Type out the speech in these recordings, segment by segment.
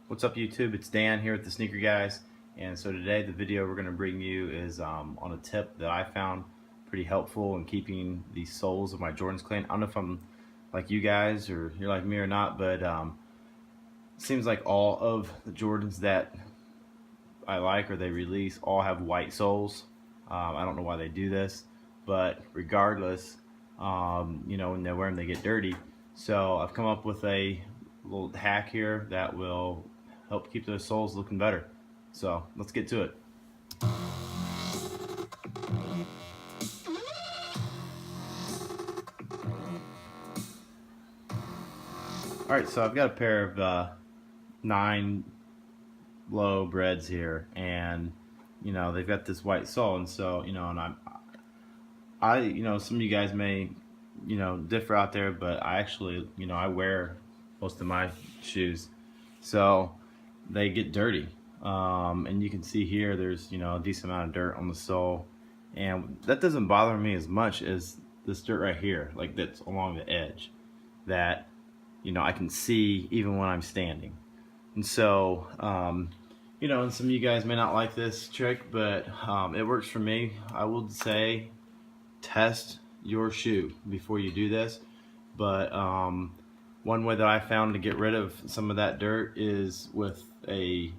What's up YouTube? It's Dan here with the Sneaker Guys, and so today the video we're going to bring you is on a tip that I found pretty helpful in keeping the soles of my Jordans clean. I don't know if I'm like you guys or you're like me or not, but it seems like all of the Jordans that I like or they release all have white soles. I don't know why they do this, but regardless, when they wear them they get dirty. So I've come up with a little hack here that will help keep those soles looking better. So let's get to it. Alright, so I've got a pair of 9 low breads here, and they've got this white sole, and so I some of you guys may differ out there, but I actually I wear most of my shoes, so they get dirty, and you can see here there's a decent amount of dirt on the sole, and that doesn't bother me as much as this dirt right here, like that's along the edge, that I can see even when I'm standing. And so and some of you guys may not like this trick, but it works for me. I will say test your shoe before you do this, but one way that I found to get rid of some of that dirt is with a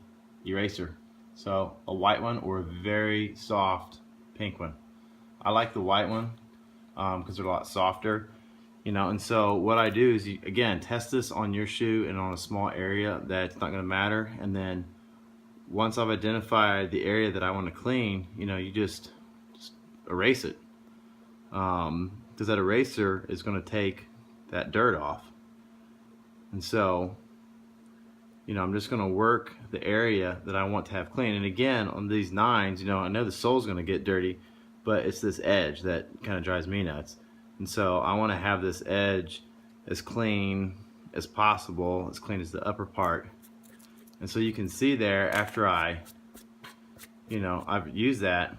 eraser. So a white one or a very soft pink one. I like the white one because they're a lot softer, and so what I do is, again, test this on your shoe and on a small area that's not going to matter, and then once I've identified the area that I want to clean, you just erase it, because that eraser is going to take that dirt off. And so I'm just going to work the area that I want to have clean. And again, on these 9s, I know the sole's going to get dirty, but it's this edge that kind of drives me nuts. And so I want to have this edge as clean as possible, as clean as the upper part. And so you can see there, after I've used that,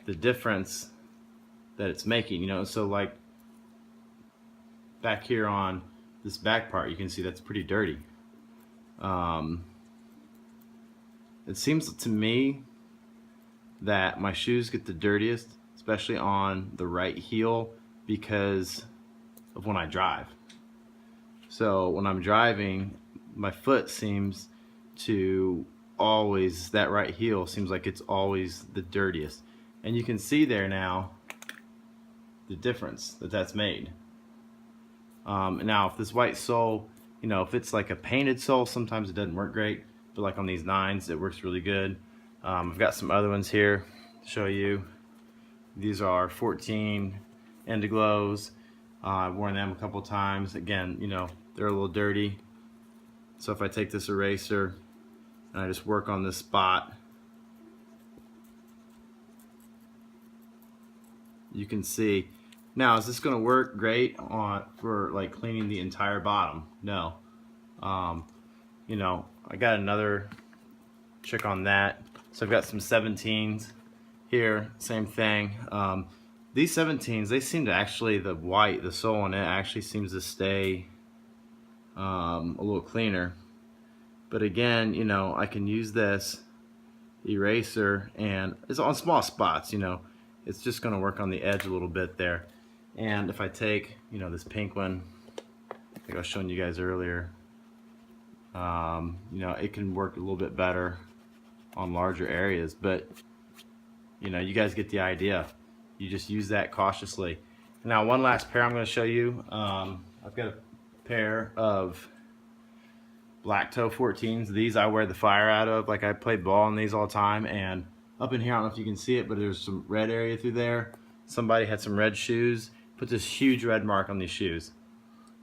the difference that it's making, so like back here on this back part, you can see that's pretty dirty. It seems to me that my shoes get the dirtiest, especially on the right heel, because of when I drive. So when I'm driving, my foot seems to always, that right heel seems like it's always the dirtiest. And you can see there now the difference that's made. Now if this white sole, if it's like a painted sole, sometimes it doesn't work great, but like on these 9s it works really good. I've got some other ones here to show you. These are 14 Indiglows. I've worn them a couple times. Again, they're a little dirty, so if I take this eraser and I just work on this spot, you can see. Now, is this going to work great for like cleaning the entire bottom? No. I got another trick on that. So I've got some 17s here, same thing. These 17s, they seem to actually, the sole on it actually seems to stay a little cleaner. But again, I can use this eraser, and it's on small spots, it's just going to work on the edge a little bit there. And if I take, this pink one, like I was showing you guys earlier, it can work a little bit better on larger areas, but you guys get the idea. You just use that cautiously. Now, one last pair I'm going to show you. I've got a pair of black toe 14s. These I wear the fire out of. Like, I play ball in these all the time, and up in here, I don't know if you can see it, but there's some red area through there. Somebody had some red shoes, put this huge red mark on these shoes.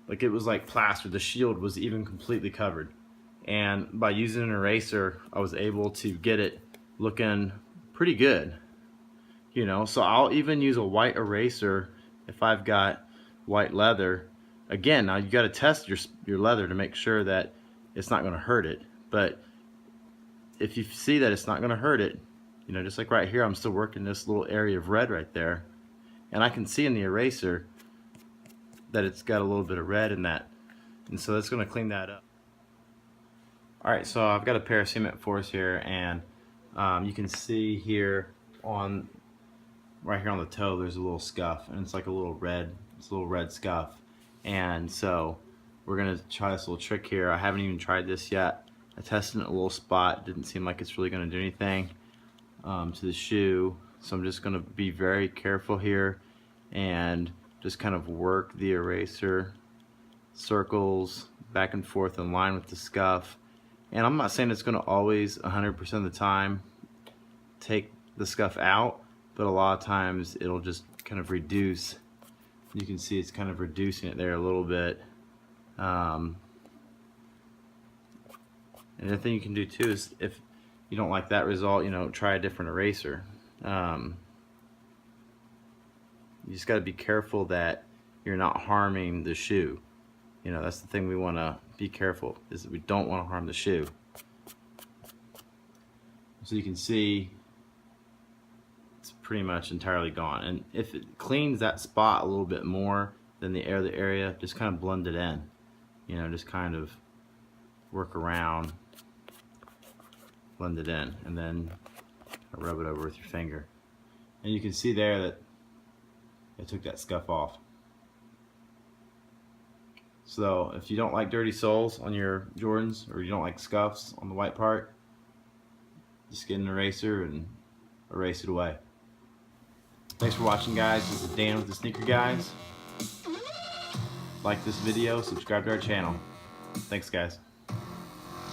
Like, it was like plaster. The shield was even completely covered. And by using an eraser, I was able to get it looking pretty good. So I'll even use a white eraser if I've got white leather. Again, now you got to test your leather to make sure that it's not going to hurt it. But if you see that it's not going to hurt it, just like right here, I'm still working this little area of red right there, and I can see in the eraser that it's got a little bit of red in that, and so that's going to clean that up. Alright, so I've got a pair of cement 4s here, and you can see here on right here on the toe there's a little scuff, and it's like a little red, scuff. And so we're gonna try this little trick here. I haven't even tried this yet. I tested it in a little spot. Didn't seem like it's really gonna do anything to the shoe, so I'm just gonna be very careful here and just kind of work the eraser circles back and forth in line with the scuff. And I'm not saying it's going to always 100% of the time take the scuff out, but a lot of times it'll just kind of reduce. You can see it's kind of reducing it there a little bit. Another thing you can do too is, if you don't like that result, you know, try a different eraser. You just got to be careful that you're not harming the shoe. You know, that's the thing we want to be careful, is that we don't want to harm the shoe. So you can see it's pretty much entirely gone. And if it cleans that spot a little bit more than the other area, just kind of blend it in. You know, just kind of work around, blend it in, and then rub it over with your finger. And you can see there that I took that scuff off. So if you don't like dirty soles on your Jordans, or you don't like scuffs on the white part, just get an eraser and erase it away. Thanks for watching, guys. This is Dan with the Sneaker Guys. Like this video, subscribe to our channel. Thanks, guys.